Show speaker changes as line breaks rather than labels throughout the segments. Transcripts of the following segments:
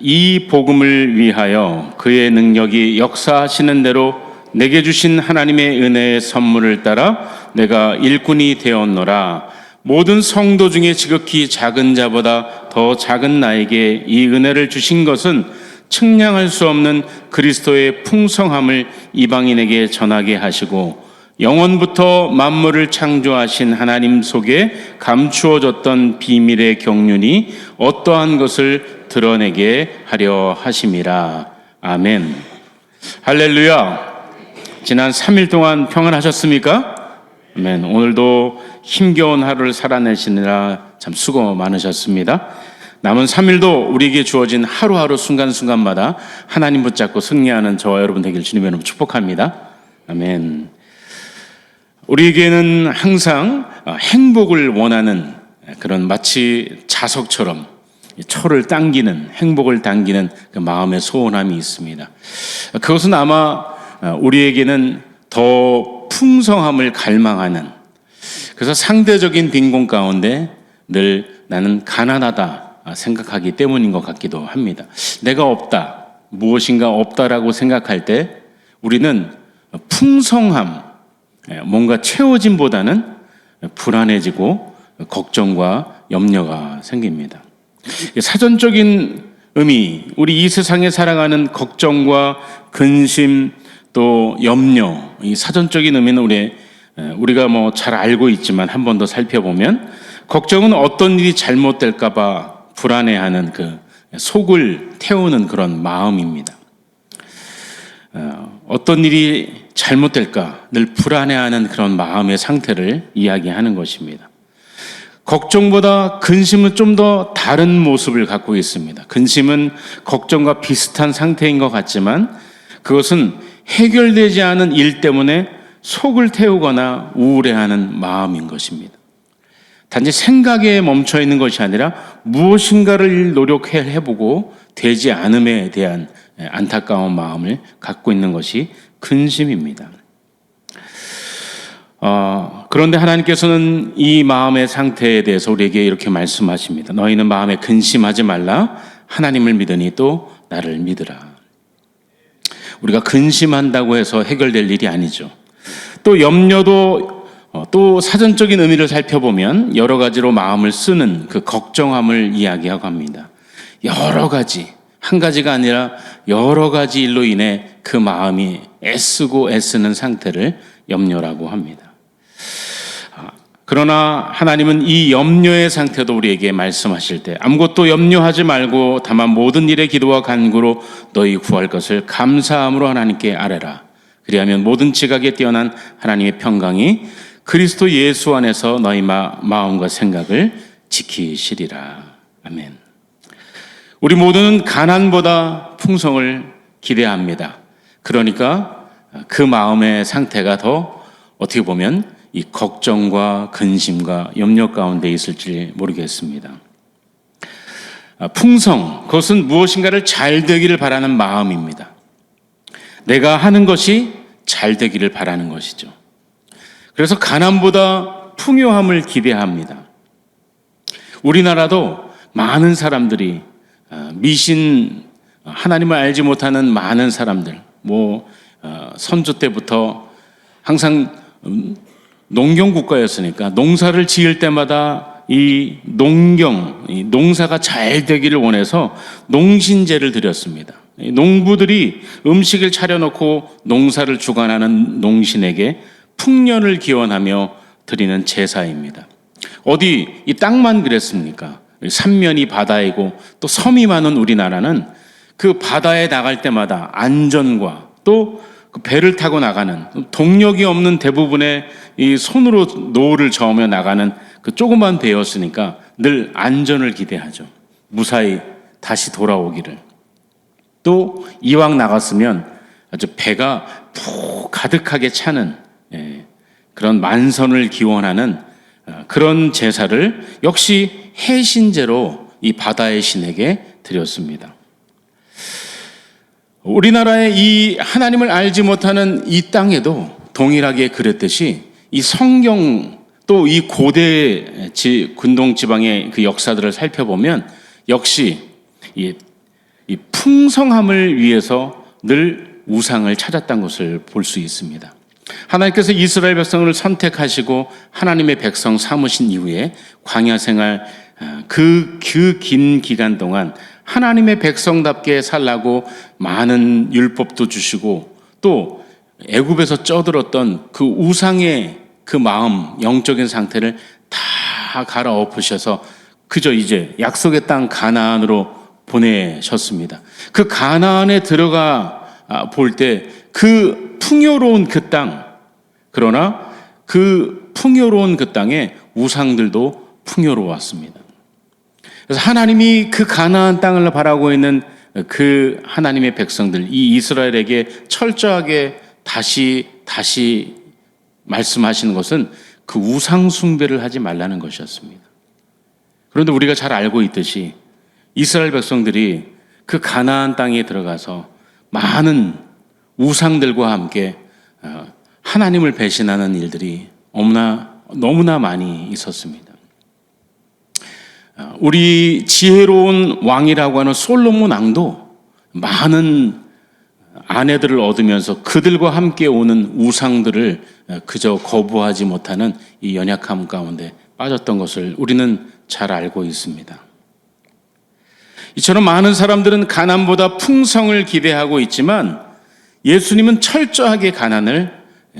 이 복음을 위하여 그의 능력이 역사하시는 대로 내게 주신 하나님의 은혜의 선물을 따라 내가 일꾼이 되었노라. 모든 성도 중에 지극히 작은 자보다 더 작은 나에게 이 은혜를 주신 것은 측량할 수 없는 그리스도의 풍성함을 이방인에게 전하게 하시고 영원부터 만물을 창조하신 하나님 속에 감추어졌던 비밀의 경륜이 어떠한 것을 드러내게 하려 하심이라. 아멘. 할렐루야. 지난 3일 동안 평안하셨습니까? 아멘. 오늘도 힘겨운 하루를 살아내시느라 참 수고 많으셨습니다. 남은 3일도 우리에게 주어진 하루하루 순간순간마다 하나님 붙잡고 승리하는 저와 여러분 되길 주님의 이름으로 축복합니다. 아멘. 우리에게는 항상 행복을 원하는 그런 마치 자석처럼 철을 당기는, 행복을 당기는 그 마음의 소원함이 있습니다. 그것은 아마 우리에게는 더 풍성함을 갈망하는, 그래서 상대적인 빈곤 가운데 늘 나는 가난하다 생각하기 때문인 것 같기도 합니다. 내가 없다, 무엇인가 없다라고 생각할 때 우리는 풍성함, 뭔가 채워짐보다는 불안해지고 걱정과 염려가 생깁니다. 사전적인 의미, 우리 이 세상에 살아가는 걱정과 근심 또 염려, 이 사전적인 의미는 우리가 뭐 잘 알고 있지만 한 번 더 살펴보면 걱정은 어떤 일이 잘못될까 봐 불안해하는 그 속을 태우는 그런 마음입니다. 어떤 일이 잘못될까 늘 불안해하는 그런 마음의 상태를 이야기하는 것입니다. 걱정보다 근심은 좀 더 다른 모습을 갖고 있습니다. 근심은 걱정과 비슷한 상태인 것 같지만 그것은 해결되지 않은 일 때문에 속을 태우거나 우울해하는 마음인 것입니다. 단지 생각에 멈춰 있는 것이 아니라 무엇인가를 노력해보고 되지 않음에 대한 안타까운 마음을 갖고 있는 것이 근심입니다. 그런데 하나님께서는 이 마음의 상태에 대해서 우리에게 이렇게 말씀하십니다. 너희는 마음에 근심하지 말라. 하나님을 믿으니 또 나를 믿으라. 우리가 근심한다고 해서 해결될 일이 아니죠. 또 염려도 또 사전적인 의미를 살펴보면 여러 가지로 마음을 쓰는 그 걱정함을 이야기하고 합니다. 여러 가지, 한 가지가 아니라 여러 가지 일로 인해 그 마음이 애쓰고 애쓰는 상태를 염려라고 합니다. 그러나 하나님은 이 염려의 상태도 우리에게 말씀하실 때 아무것도 염려하지 말고 다만 모든 일에 기도와 간구로 너희 구할 것을 감사함으로 하나님께 아뢰라. 그리하면 모든 지각에 뛰어난 하나님의 평강이 그리스도 예수 안에서 너희 마음과 생각을 지키시리라. 아멘. 우리 모두는 가난보다 풍성을 기대합니다. 그러니까 그 마음의 상태가 더 어떻게 보면 이 걱정과 근심과 염려 가운데 있을지 모르겠습니다. 풍성, 그것은 무엇인가를 잘 되기를 바라는 마음입니다. 내가 하는 것이 잘 되기를 바라는 것이죠. 그래서 가난보다 풍요함을 기대합니다. 우리나라도 많은 사람들이 미신, 하나님을 알지 못하는 많은 사람들, 선조 때부터 항상 농경 국가였으니까 농사를 지을 때마다 이 농사가 잘 되기를 원해서 농신제를 드렸습니다. 농부들이 음식을 차려놓고 농사를 주관하는 농신에게 풍년을 기원하며 드리는 제사입니다. 어디 이 땅만 그랬습니까? 삼면이 바다이고 또 섬이 많은 우리나라는 그 바다에 나갈 때마다 안전과 또 그 배를 타고 나가는 동력이 없는 대부분의 이 손으로 노를 저으며 나가는 그 조그만 배였으니까 늘 안전을 기대하죠. 무사히 다시 돌아오기를. 또 이왕 나갔으면 아주 배가 푹 가득하게 차는 그런 만선을 기원하는 그런 제사를 역시 해신제로 이 바다의 신에게 드렸습니다. 우리나라의 이 하나님을 알지 못하는 이 땅에도 동일하게 그랬듯이 이 성경 또 이 고대 군동 지방의 그 역사들을 살펴보면 역시 이 풍성함을 위해서 늘 우상을 찾았던 것을 볼 수 있습니다. 하나님께서 이스라엘 백성을 선택하시고 하나님의 백성 삼으신 이후에 광야 생활 그 긴 기간 동안 하나님의 백성답게 살라고 많은 율법도 주시고 또 애굽에서 쪄들었던 그 우상의 그 마음, 영적인 상태를 다 갈아엎으셔서 그저 이제 약속의 땅 가나안으로 보내셨습니다. 그 가나안에 들어가 볼 때 그 풍요로운 그 땅, 그러나 그 풍요로운 그 땅에 우상들도 풍요로웠습니다. 그래서 하나님이 그 가나안 땅을 바라고 있는 그 하나님의 백성들, 이 이스라엘에게 철저하게 다시 말씀하시는 것은 그 우상 숭배를 하지 말라는 것이었습니다. 그런데 우리가 잘 알고 있듯이 이스라엘 백성들이 그 가나안 땅에 들어가서 많은 우상들과 함께 하나님을 배신하는 일들이 너무나 많이 있었습니다. 우리 지혜로운 왕이라고 하는 솔로몬 왕도 많은 아내들을 얻으면서 그들과 함께 오는 우상들을 그저 거부하지 못하는 이 연약함 가운데 빠졌던 것을 우리는 잘 알고 있습니다. 이처럼 많은 사람들은 가난보다 풍성을 기대하고 있지만 예수님은 철저하게 가난을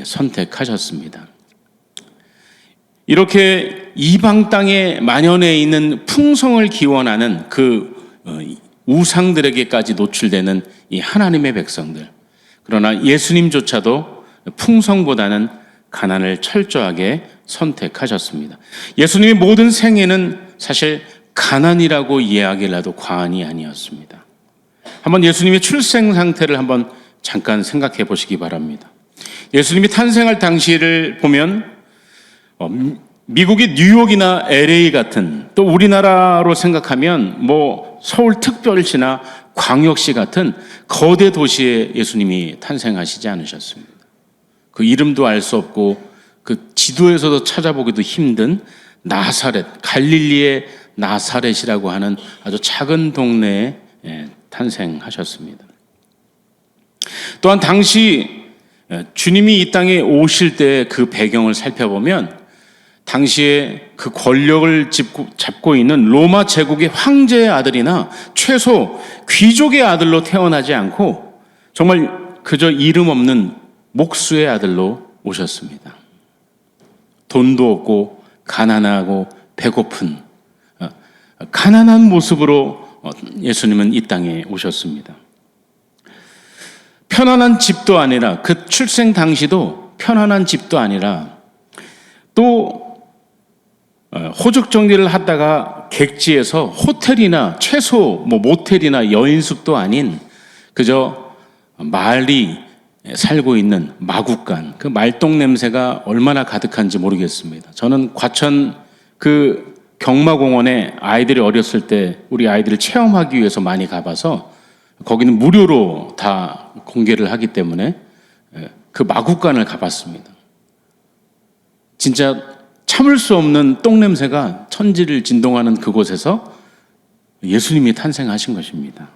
선택하셨습니다. 이렇게 이방 땅에 만연해 있는 풍성을 기원하는 그 우상들에게까지 노출되는 이 하나님의 백성들. 그러나 예수님조차도 풍성보다는 가난을 철저하게 선택하셨습니다. 예수님의 모든 생애는 사실 가난이라고 이야기를 해도 과언이 아니었습니다. 한번 예수님의 출생 상태를 한번 잠깐 생각해 보시기 바랍니다. 예수님이 탄생할 당시를 보면 미국의 뉴욕이나 LA 같은, 또 우리나라로 생각하면 서울특별시나 광역시 같은 거대 도시에 예수님이 탄생하시지 않으셨습니다. 그 이름도 알 수 없고 그 지도에서도 찾아보기도 힘든 나사렛, 갈릴리의 나사렛이라고 하는 아주 작은 동네에 탄생하셨습니다. 또한 당시 주님이 이 땅에 오실 때 그 배경을 살펴보면 당시에 그 권력을 잡고 있는 로마 제국의 황제의 아들이나 최소 귀족의 아들로 태어나지 않고 정말 그저 이름 없는 목수의 아들로 오셨습니다. 돈도 없고 가난하고 배고픈 가난한 모습으로 예수님은 이 땅에 오셨습니다. 편안한 집도 아니라, 그 출생 당시도 편안한 집도 아니라, 또 호적 정리를 하다가 객지에서 호텔이나 최소 모텔이나 여인숙도 아닌 그저 말이 살고 있는 마구간, 그 말똥 냄새가 얼마나 가득한지 모르겠습니다. 저는 과천 그 경마공원에 아이들이 어렸을 때 우리 아이들을 체험하기 위해서 많이 가봐서 거기는 무료로 다 공개를 하기 때문에 그 마구간을 가봤습니다. 진짜 참을 수 없는 똥냄새가 천지를 진동하는 그곳에서 예수님이 탄생하신 것입니다.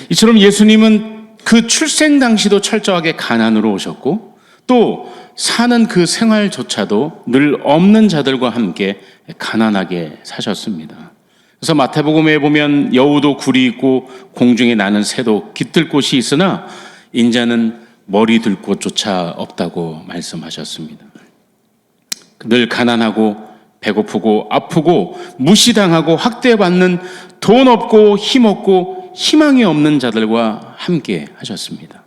이처럼 예수님은 그 출생 당시도 철저하게 가난으로 오셨고 또 사는 그 생활조차도 늘 없는 자들과 함께 가난하게 사셨습니다. 그래서 마태복음에 보면 여우도 굴이 있고 공중에 나는 새도 깃들 곳이 있으나 인자는 머리 들 곳조차 없다고 말씀하셨습니다. 늘 가난하고 배고프고 아프고 무시당하고 학대받는 돈 없고 힘 없고 희망이 없는 자들과 함께 하셨습니다.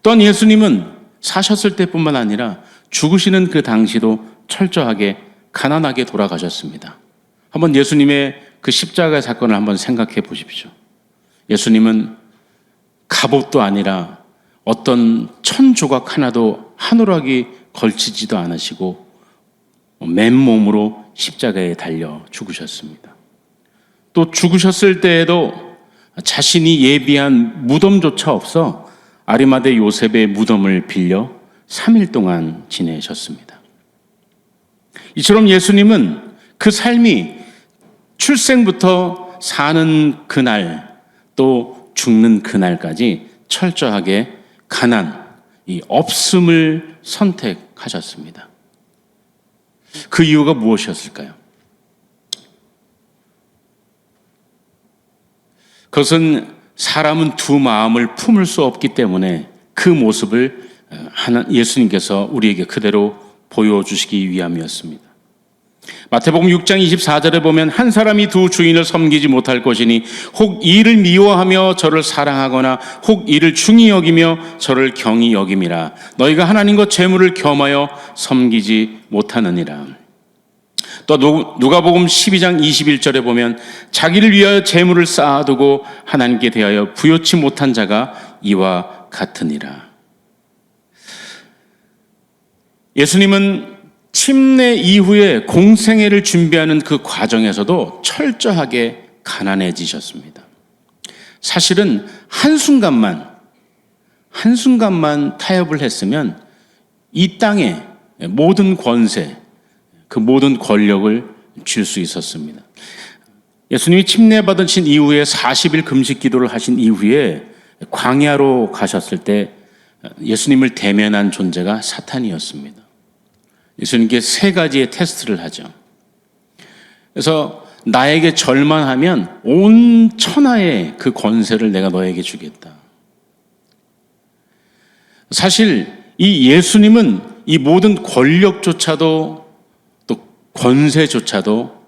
또한 예수님은 사셨을 때뿐만 아니라 죽으시는 그 당시도 철저하게 가난하게 돌아가셨습니다. 한번 예수님의 그 십자가 사건을 한번 생각해 보십시오. 예수님은 갑옷도 아니라 어떤 천 조각 하나도 하누락이 걸치지도 않으시고 맨몸으로 십자가에 달려 죽으셨습니다. 또 죽으셨을 때에도 자신이 예비한 무덤조차 없어 아리마대 요셉의 무덤을 빌려 3일 동안 지내셨습니다. 이처럼 예수님은 그 삶이 출생부터 사는 그날 또 죽는 그날까지 철저하게 가난, 이 없음을 선택하셨습니다. 그 이유가 무엇이었을까요? 그것은 사람은 두 마음을 품을 수 없기 때문에 그 모습을 예수님께서 우리에게 그대로 보여주시기 위함이었습니다. 마태복음 6장 24절에 보면 한 사람이 두 주인을 섬기지 못할 것이니 혹 이를 미워하며 저를 사랑하거나 혹 이를 중히 여기며 저를 경히 여김이라. 너희가 하나님과 재물을 겸하여 섬기지 못하느니라. 또 누가복음 12장 21절에 보면 자기를 위하여 재물을 쌓아두고 하나님께 대하여 부요치 못한 자가 이와 같으니라. 예수님은 침례 이후에 공생애를 준비하는 그 과정에서도 철저하게 가난해지셨습니다. 사실은 한순간만 타협을 했으면 이 땅의 모든 권세, 그 모든 권력을 줄 수 있었습니다. 예수님이 침례 받으신 이후에 40일 금식 기도를 하신 이후에 광야로 가셨을 때 예수님을 대면한 존재가 사탄이었습니다. 예수님께 세 가지의 테스트를 하죠. 그래서 나에게 절만하면 온 천하의 그 권세를 내가 너에게 주겠다. 사실 이 예수님은 이 모든 권력조차도 또 권세조차도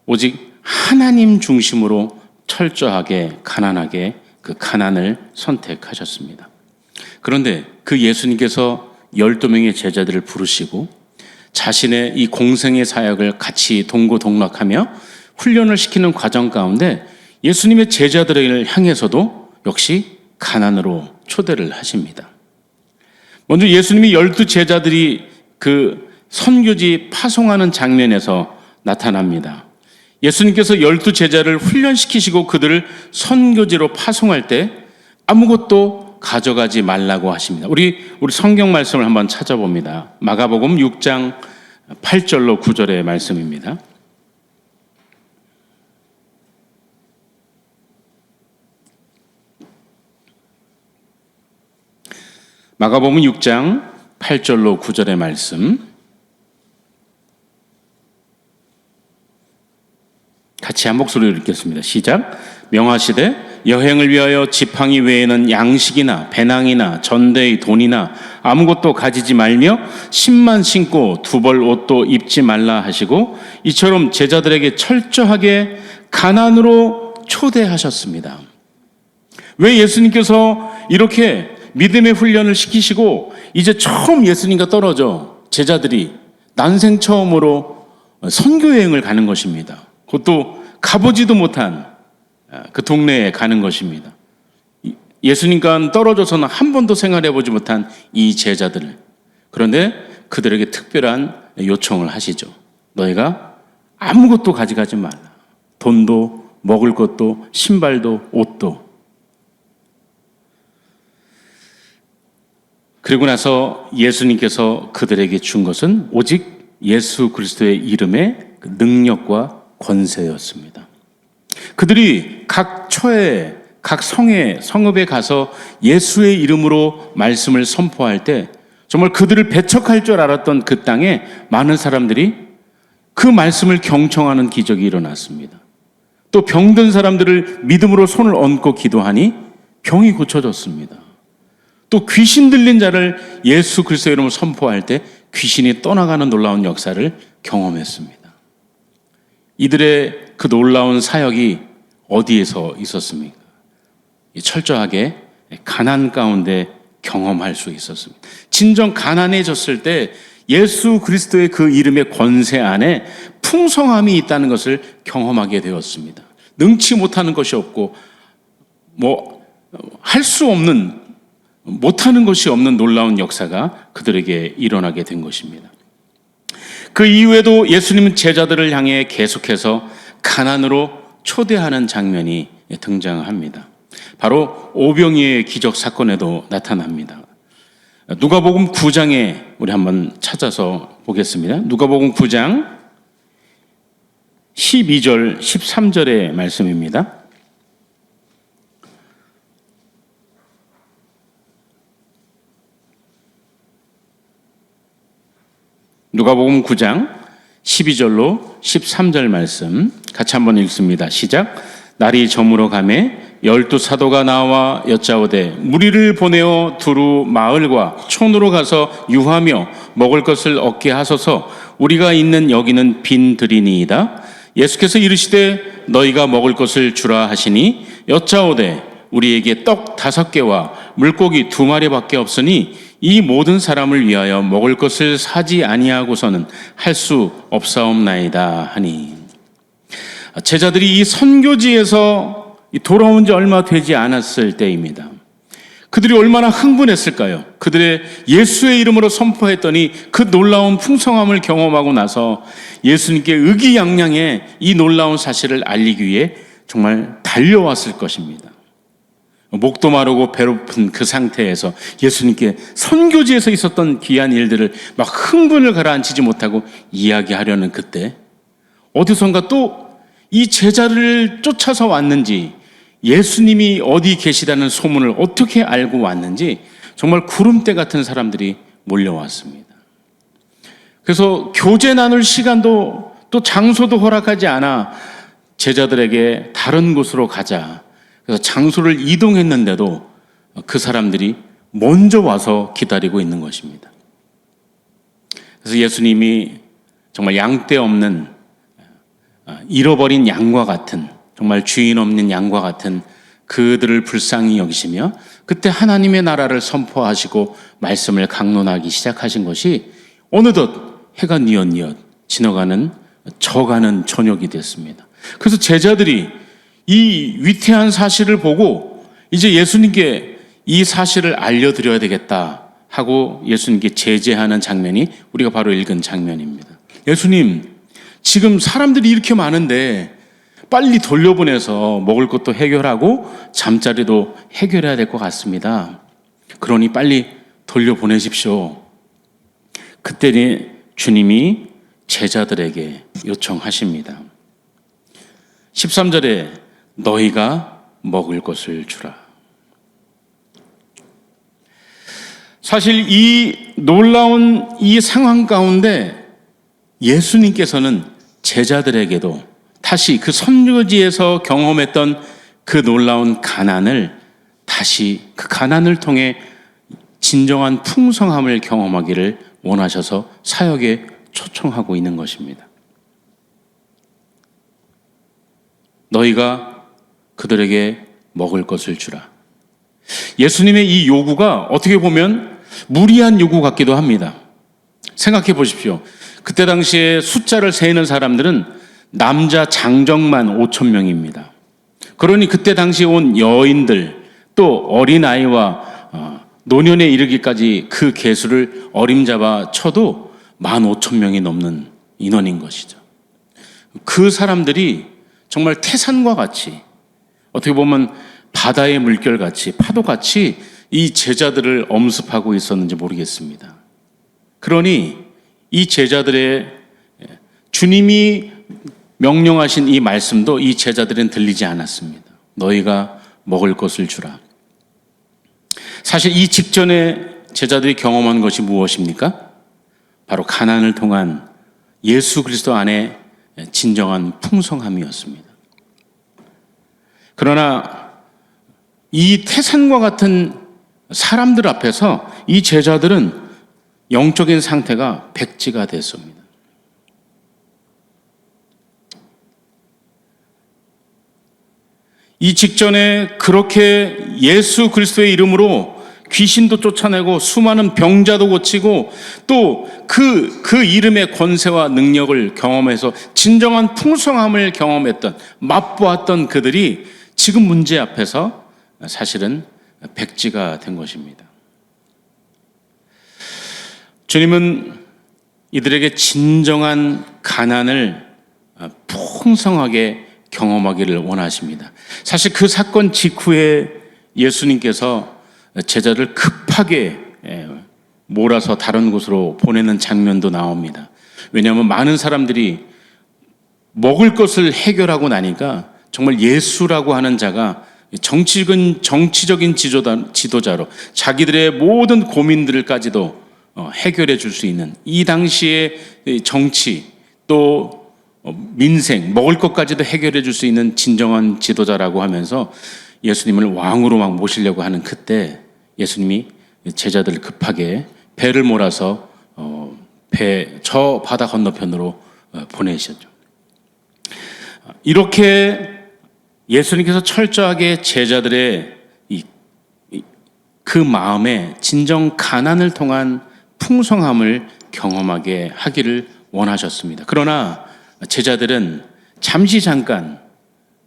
오직 하나님 중심으로 철저하게 가난하게 그 가난을 선택하셨습니다. 그런데 그 예수님께서 12명의 제자들을 부르시고 자신의 이 공생의 사역을 같이 동고동락하며 훈련을 시키는 과정 가운데 예수님의 제자들을 향해서도 역시 가난으로 초대를 하십니다. 먼저 예수님이 12제자들이 그 선교지 파송하는 장면에서 나타납니다. 예수님께서 12제자를 훈련시키시고 그들을 선교지로 파송할 때 아무것도 가져가지 말라고 하십니다. 우리 성경 말씀을 한번 찾아봅니다. 마가복음 6장 8절로 9절의 말씀입니다. 마가복음 6장 8절로 9절의 말씀 같이 한 목소리로 읽겠습니다. 시작. 명하시되 여행을 위하여 지팡이 외에는 양식이나 배낭이나 전대의 돈이나 아무것도 가지지 말며 신만 신고 두 벌 옷도 입지 말라 하시고 이처럼 제자들에게 철저하게 가난으로 초대하셨습니다. 왜 예수님께서 이렇게 믿음의 훈련을 시키시고 이제 처음 예수님과 떨어져 제자들이 난생 처음으로 선교여행을 가는 것입니다. 그것도 가보지도 못한 그 동네에 가는 것입니다. 예수님과 떨어져서는 한 번도 생활해보지 못한 이 제자들. 그런데 그들에게 특별한 요청을 하시죠. 너희가 아무것도 가져가지 말라. 돈도 먹을 것도 신발도 옷도. 그리고 나서 예수님께서 그들에게 준 것은 오직 예수 그리스도의 이름의 능력과 권세였습니다. 그들이 각 처에, 각 성에, 성읍에 가서 예수의 이름으로 말씀을 선포할 때 정말 그들을 배척할 줄 알았던 그 땅에 많은 사람들이 그 말씀을 경청하는 기적이 일어났습니다. 또 병든 사람들을 믿음으로 손을 얹고 기도하니 병이 고쳐졌습니다. 또 귀신 들린 자를 예수 그리스도의 이름으로 선포할 때 귀신이 떠나가는 놀라운 역사를 경험했습니다. 이들의 그 놀라운 사역이 어디에서 있었습니까? 철저하게 가난 가운데 경험할 수 있었습니다. 진정 가난해졌을 때 예수 그리스도의 그 이름의 권세 안에 풍성함이 있다는 것을 경험하게 되었습니다. 능치 못하는 것이 없고 할 수 없는, 못하는 것이 없는 놀라운 역사가 그들에게 일어나게 된 것입니다. 그 이후에도 예수님은 제자들을 향해 계속해서 가난으로 초대하는 장면이 등장합니다. 바로 오병이의 기적 사건에도 나타납니다. 누가복음 9장에 우리 한번 찾아서 보겠습니다. 누가복음 9장 12절, 13절의 말씀입니다. 누가복음 9장 12절로 13절 말씀 같이 한번 읽습니다. 시작. 날이 저물어 가매 12사도가 나와 여짜오되 무리를 보내어 두루 마을과 촌으로 가서 유하며 먹을 것을 얻게 하소서. 우리가 있는 여기는 빈 들이니이다. 예수께서 이르시되 너희가 먹을 것을 주라 하시니 여짜오되 우리에게 떡 5개와 물고기 2마리밖에 없으니 이 모든 사람을 위하여 먹을 것을 사지 아니하고서는 할 수 없사옵나이다 하니. 제자들이 이 선교지에서 돌아온 지 얼마 되지 않았을 때입니다. 그들이 얼마나 흥분했을까요? 그들의 예수의 이름으로 선포했더니 그 놀라운 풍성함을 경험하고 나서 예수님께 의기양양해 이 놀라운 사실을 알리기 위해 정말 달려왔을 것입니다. 목도 마르고 배고픈 그 상태에서 예수님께 선교지에서 있었던 귀한 일들을 막 흥분을 가라앉히지 못하고 이야기하려는 그때 어디선가 또 이 제자를 쫓아서 왔는지, 예수님이 어디 계시다는 소문을 어떻게 알고 왔는지 정말 구름대 같은 사람들이 몰려왔습니다. 그래서 교제 나눌 시간도 또 장소도 허락하지 않아 제자들에게 다른 곳으로 가자. 그래서 장소를 이동했는데도 그 사람들이 먼저 와서 기다리고 있는 것입니다. 그래서 예수님이 정말 양떼 없는 잃어버린 양과 같은, 정말 주인 없는 양과 같은 그들을 불쌍히 여기시며 그때 하나님의 나라를 선포하시고 말씀을 강론하기 시작하신 것이 어느덧 해가 뉘엿뉘엿 져가는 저녁이 됐습니다. 그래서 제자들이 이 위태한 사실을 보고 이제 예수님께 이 사실을 알려드려야 되겠다 하고 예수님께 제재하는 장면이 우리가 바로 읽은 장면입니다. 예수님, 지금 사람들이 이렇게 많은데 빨리 돌려보내서 먹을 것도 해결하고 잠자리도 해결해야 될 것 같습니다. 그러니 빨리 돌려보내십시오. 그때 주님이 제자들에게 요청하십니다. 13절에 너희가 먹을 것을 주라. 사실 이 놀라운 이 상황 가운데 예수님께서는 제자들에게도 다시 그 선교지에서 경험했던 그 놀라운 가난을 다시 그 가난을 통해 진정한 풍성함을 경험하기를 원하셔서 사역에 초청하고 있는 것입니다. 너희가 그들에게 먹을 것을 주라. 예수님의 이 요구가 어떻게 보면 무리한 요구 같기도 합니다. 생각해 보십시오. 그때 당시에 숫자를 세는 사람들은 남자 장정만 5,000명입니다. 그러니 그때 당시에 온 여인들 또 어린아이와 노년에 이르기까지 그 개수를 어림잡아 쳐도 15,000명이 넘는 인원인 것이죠. 그 사람들이 정말 태산과 같이, 어떻게 보면 바다의 물결같이, 파도같이 이 제자들을 엄습하고 있었는지 모르겠습니다. 그러니 이 제자들의 주님이 명령하신 이 말씀도 이 제자들은 들리지 않았습니다. 너희가 먹을 것을 주라. 사실 이 직전에 제자들이 경험한 것이 무엇입니까? 바로 가난을 통한 예수 그리스도 안에 진정한 풍성함이었습니다. 그러나 이 태산과 같은 사람들 앞에서 이 제자들은 영적인 상태가 백지가 됐습니다. 이 직전에 그렇게 예수 그리스도의 이름으로 귀신도 쫓아내고 수많은 병자도 고치고 또 그 이름의 권세와 능력을 경험해서 진정한 풍성함을 경험했던, 맛보았던 그들이 지금 문제 앞에서 사실은 백지가 된 것입니다. 주님은 이들에게 진정한 가난을 풍성하게 경험하기를 원하십니다. 사실 그 사건 직후에 예수님께서 제자를 급하게 몰아서 다른 곳으로 보내는 장면도 나옵니다. 왜냐하면 많은 사람들이 먹을 것을 해결하고 나니까 정말 예수라고 하는 자가 정치적인 지도자로 자기들의 모든 고민들까지도 해결해 줄 수 있는, 이 당시의 정치 또 민생, 먹을 것까지도 해결해 줄 수 있는 진정한 지도자라고 하면서 예수님을 왕으로 막 모시려고 하는 그때 예수님이 제자들을 급하게 배를 몰아서 저 바다 건너편으로 보내셨죠. 이렇게 예수님께서 철저하게 제자들의 그 마음에 진정 가난을 통한 풍성함을 경험하게 하기를 원하셨습니다. 그러나 제자들은 잠깐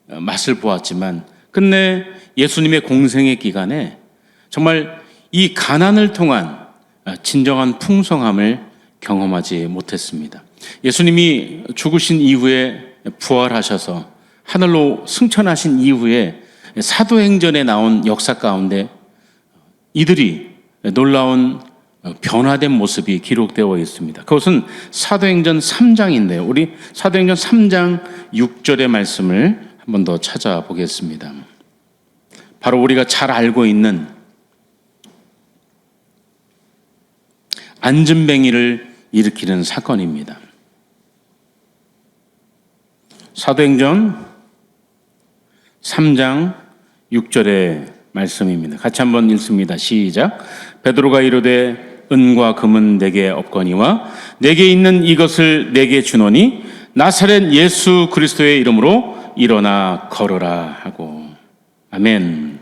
맛을 보았지만 끝내 예수님의 공생의 기간에 정말 이 가난을 통한 진정한 풍성함을 경험하지 못했습니다. 예수님이 죽으신 이후에 부활하셔서 하늘로 승천하신 이후에 사도행전에 나온 역사 가운데 이들이 놀라운 변화된 모습이 기록되어 있습니다. 그것은 사도행전 3장인데요. 우리 사도행전 3장 6절의 말씀을 한 번 더 찾아보겠습니다. 바로 우리가 잘 알고 있는 안진뱅이를 일으키는 사건입니다. 사도행전 3장 6절의 말씀입니다. 같이 한번 읽습니다. 시작. 베드로가 이르되 은과 금은 내게 없거니와 내게 있는 이것을 내게 주노니 나사렛 예수 그리스도의 이름으로 일어나 걸어라 하고. 아멘.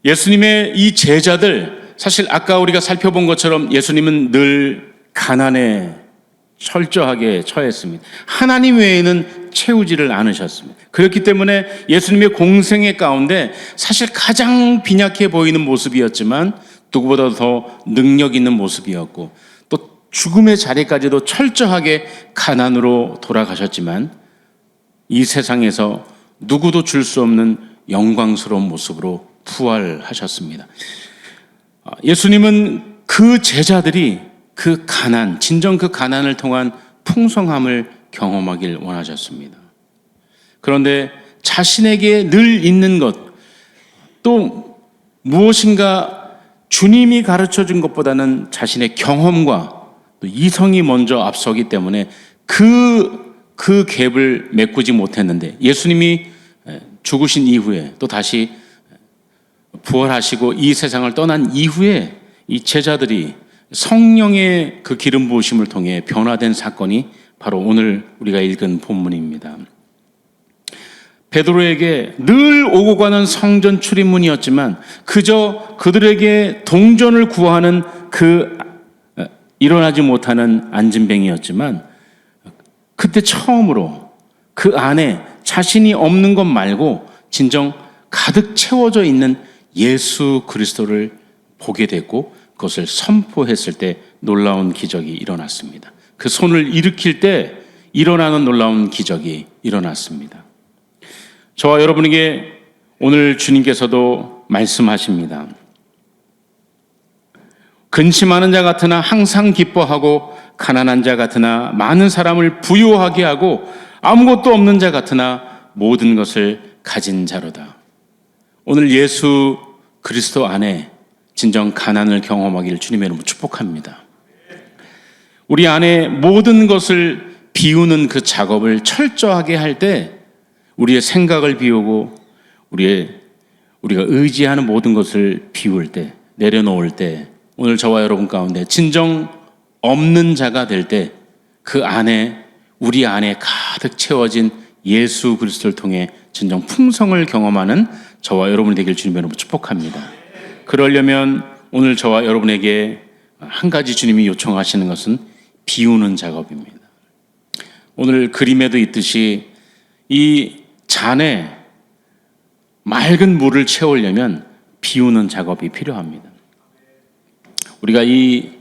예수님의 이 제자들, 사실 아까 우리가 살펴본 것처럼 예수님은 늘 가난에 철저하게 처했습니다. 하나님 외에는 채우지를 않으셨습니다. 그렇기 때문에 예수님의 공생의 가운데 사실 가장 빈약해 보이는 모습이었지만 누구보다 더 능력 있는 모습이었고 또 죽음의 자리까지도 철저하게 가난으로 돌아가셨지만 이 세상에서 누구도 줄 수 없는 영광스러운 모습으로 부활하셨습니다. 예수님은 그 제자들이 그 가난, 진정 그 가난을 통한 풍성함을 경험하길 원하셨습니다. 그런데 자신에게 늘 있는 것, 또 무엇인가 주님이 가르쳐 준 것보다는 자신의 경험과 또 이성이 먼저 앞서기 때문에 그 갭을 메꾸지 못했는데 예수님이 죽으신 이후에 또 다시 부활하시고 이 세상을 떠난 이후에 이 제자들이 성령의 그 기름 부으심을 통해 변화된 사건이 바로 오늘 우리가 읽은 본문입니다. 베드로에게 늘 오고 가는 성전 출입문이었지만 그저 그들에게 동전을 구하는 일어나지 못하는 안진뱅이였지만 그때 처음으로 그 안에 자신이 없는 것 말고 진정 가득 채워져 있는 예수 그리스도를 보게 됐고 그것을 선포했을 때 놀라운 기적이 일어났습니다. 그 손을 일으킬 때 일어나는 놀라운 기적이 일어났습니다. 저와 여러분에게 오늘 주님께서도 말씀하십니다. 근심하는 자 같으나 항상 기뻐하고 가난한 자 같으나 많은 사람을 부유하게 하고 아무것도 없는 자 같으나 모든 것을 가진 자로다. 오늘 예수 그리스도 안에 진정 가난을 경험하기를 주님의 이름으로 축복합니다. 우리 안에 모든 것을 비우는 그 작업을 철저하게 할 때 우리의 생각을 비우고 우리가 의지하는 모든 것을 비울 때, 내려놓을 때 오늘 저와 여러분 가운데 진정 없는 자가 될 때 그 안에 우리 안에 가득 채워진 예수 그리스도를 통해 진정 풍성을 경험하는 저와 여러분이 되길 주님의 이름으로 축복합니다. 그러려면 오늘 저와 여러분에게 한 가지 주님이 요청하시는 것은 비우는 작업입니다. 오늘 그림에도 있듯이 이 잔에 맑은 물을 채우려면 비우는 작업이 필요합니다. 우리가 이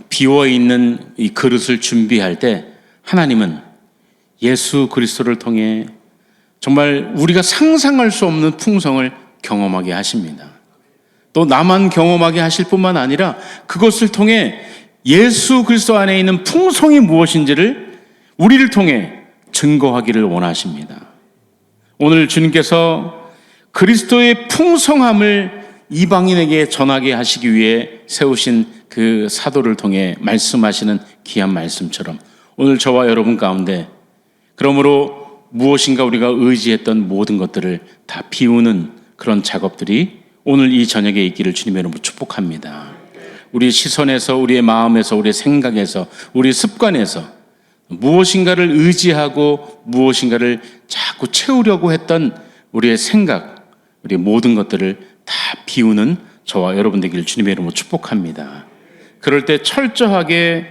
비워있는 이 그릇을 준비할 때 하나님은 예수 그리스도를 통해 정말 우리가 상상할 수 없는 풍성을 경험하게 하십니다. 또 나만 경험하게 하실 뿐만 아니라 그것을 통해 예수 그리스도 안에 있는 풍성이 무엇인지를 우리를 통해 증거하기를 원하십니다. 오늘 주님께서 그리스도의 풍성함을 이방인에게 전하게 하시기 위해 세우신 그 사도를 통해 말씀하시는 귀한 말씀처럼 오늘 저와 여러분 가운데 그러므로 무엇인가 우리가 의지했던 모든 것들을 다 비우는 그런 작업들이 오늘 이 저녁에 있기를 주님의 이름으로 축복합니다. 우리 시선에서, 우리의 마음에서, 우리의 생각에서, 우리 습관에서 무엇인가를 의지하고 무엇인가를 자꾸 채우려고 했던 우리의 생각, 우리의 모든 것들을 다 비우는 저와 여러분 되기를 주님의 이름으로 축복합니다. 그럴 때 철저하게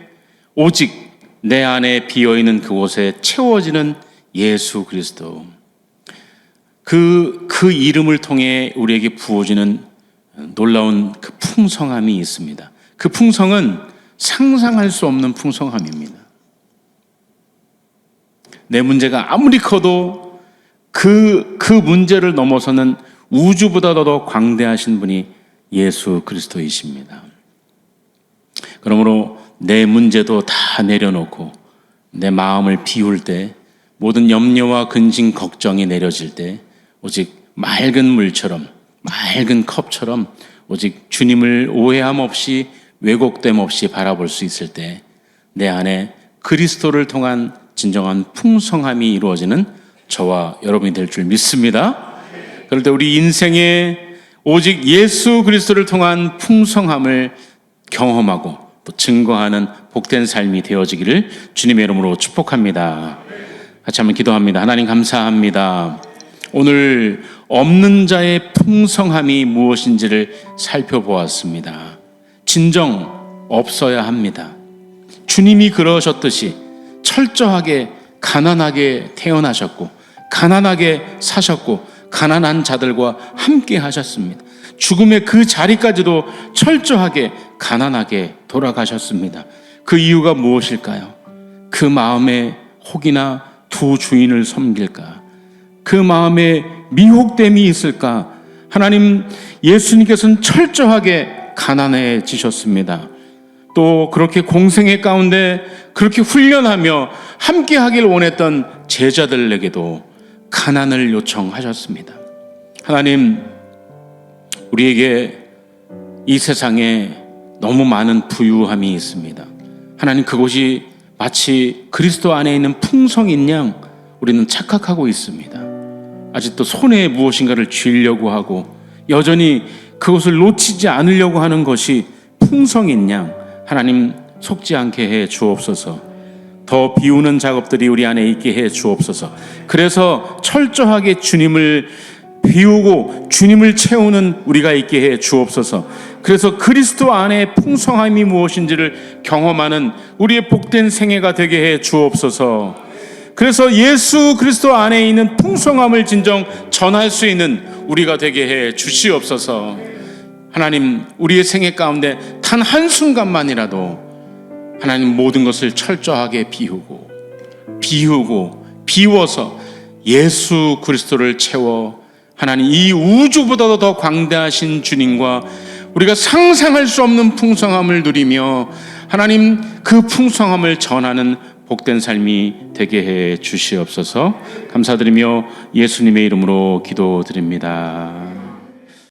오직 내 안에 비어있는 그곳에 채워지는 예수 그리스도, 그 이름을 통해 우리에게 부어지는 놀라운 그 풍성함이 있습니다. 그 풍성은 상상할 수 없는 풍성함입니다. 내 문제가 아무리 커도 그 문제를 넘어서는 우주보다도 더 광대하신 분이 예수 그리스도이십니다. 그러므로 내 문제도 다 내려놓고 내 마음을 비울 때, 모든 염려와 근심, 걱정이 내려질 때 오직 맑은 물처럼, 맑은 컵처럼 오직 주님을 오해함 없이 왜곡됨 없이 바라볼 수 있을 때 내 안에 그리스도를 통한 진정한 풍성함이 이루어지는 저와 여러분이 될 줄 믿습니다. 그럴 때 우리 인생에 오직 예수 그리스도를 통한 풍성함을 경험하고 또 증거하는 복된 삶이 되어지기를 주님의 이름으로 축복합니다. 같이 한번 기도합니다. 하나님 감사합니다. 오늘 없는 자의 풍성함이 무엇인지를 살펴보았습니다. 진정 없어야 합니다. 주님이 그러셨듯이 철저하게 가난하게 태어나셨고 가난하게 사셨고 가난한 자들과 함께 하셨습니다. 죽음의 그 자리까지도 철저하게 가난하게 돌아가셨습니다. 그 이유가 무엇일까요? 그 마음에 혹이나 두 주인을 섬길까? 그 마음에 미혹됨이 있을까? 하나님, 예수님께서는 철저하게 가난해지셨습니다. 또 그렇게 공생애 가운데 그렇게 훈련하며 함께 하길 원했던 제자들에게도 가난을 요청하셨습니다. 하나님, 우리에게 이 세상에 너무 많은 부유함이 있습니다. 하나님, 그것이 마치 그리스도 안에 있는 풍성인 양 우리는 착각하고 있습니다. 아직도 손에 무엇인가를 쥐려고 하고 여전히 그것을 놓치지 않으려고 하는 것이 풍성인 양, 하나님 속지 않게 해 주옵소서. 더 비우는 작업들이 우리 안에 있게 해 주옵소서. 그래서 철저하게 주님을 비우고 주님을 채우는 우리가 있게 해 주옵소서. 그래서 그리스도 안에 풍성함이 무엇인지를 경험하는 우리의 복된 생애가 되게 해 주옵소서. 그래서 예수 그리스도 안에 있는 풍성함을 진정 전할 수 있는 우리가 되게 해 주시옵소서. 하나님, 우리의 생애 가운데 단 한순간만이라도 하나님 모든 것을 철저하게 비워서 예수 그리스도를 채워 하나님 이 우주보다도 더 광대하신 주님과 우리가 상상할 수 없는 풍성함을 누리며 하나님 그 풍성함을 전하는 복된 삶이 되게 해 주시옵소서. 감사드리며 예수님의 이름으로 기도드립니다.